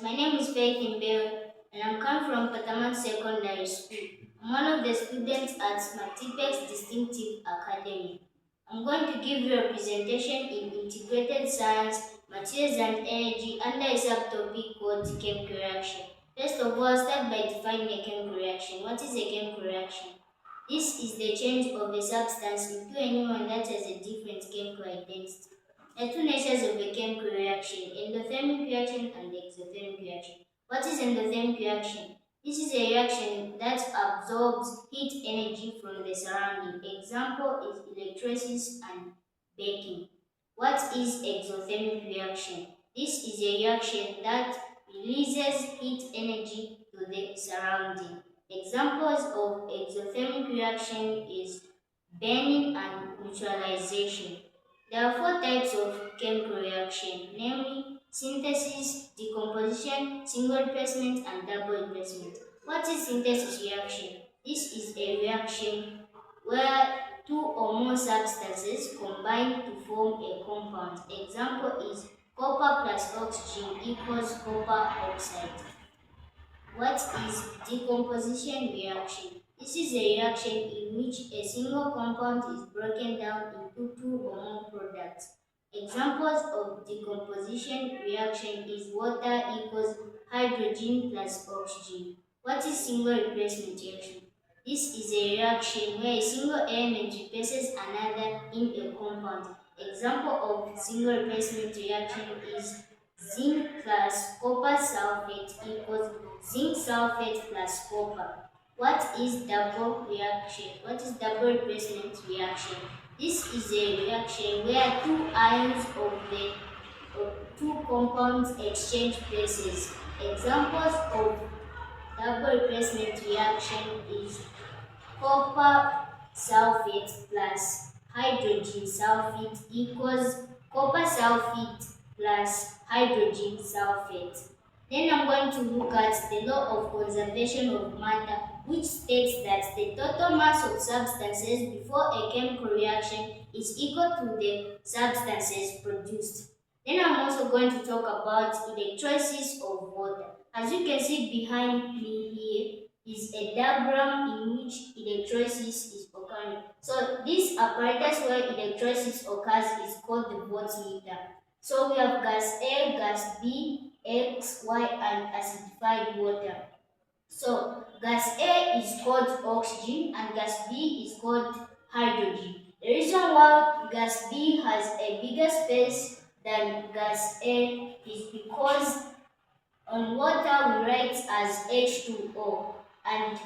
my name is Mbewe, and I'm coming from Pataman Secondary School. I'm one of the students at Matipex Distinctive Academy. I'm going to give you a presentation in Integrated Science, Materials and Energy under a subtopic called chemical reaction. First of all, start by defining a chemical reaction. What is a chemical reaction? This is the change of a substance into a new one that has a different chemical identity. There are two natures of a chemical reaction, endothermic reaction and exothermic reaction. What is endothermic reaction? This is a reaction that absorbs heat energy from the surrounding. Example is electrolysis and baking. What is exothermic reaction? This is a reaction that releases heat energy to the surrounding. Examples of exothermic reaction is burning and neutralization. There are four types of chemical reaction, namely synthesis, decomposition, single replacement, and double replacement. What is synthesis reaction? This is a reaction where two or more substances combine to form a compound. Example is copper plus oxygen equals copper oxide. What is decomposition reaction? This is a reaction in which a single compound is broken down into two or more products. Examples of decomposition reaction is water equals hydrogen plus oxygen. What is single replacement reaction? This is a reaction where a single element replaces another in a compound. Example of single replacement reaction is zinc plus copper sulfate equals zinc sulfate plus copper. What is double reaction? What is double replacement reaction? This is a reaction where two ions of the two compounds exchange places. Examples of double replacement reaction is copper sulfate plus hydrogen sulfate equals copper sulfate plus hydrogen sulfate. Then I'm going to look at the law of conservation of matter, which states that the total mass of substances before a chemical reaction is equal to the substances produced. Then I'm also going to talk about electrolysis of water. As you can see behind me here is a diagram in which electrolysis is occurring. So this apparatus where electrolysis occurs is called the voltmeter. So we have gas A, gas B, X, Y, and acidified water. So gas A is called oxygen and gas B is called hydrogen. The reason why gas B has a bigger space than gas A is because on water we write as H2O, and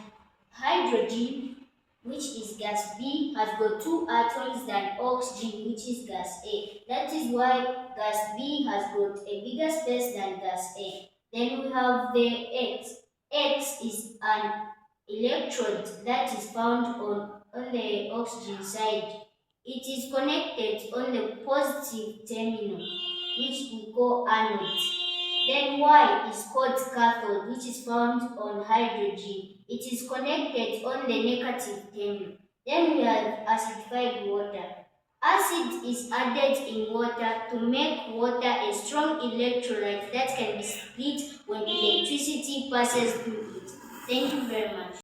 hydrogen, which is gas B, has got two atoms than oxygen, which is gas A. That is why gas B has got a bigger space than gas A. Then we have the X. X is an electrode that is found on the oxygen side. It is connected on the positive terminal, which we call anode. Then Y is called cathode, which is found on hydrogen. It is connected on the negative terminal. Then we have acidified water. Acid is added in water to make water a strong electrolyte that can be split when electricity passes through it. Thank you very much.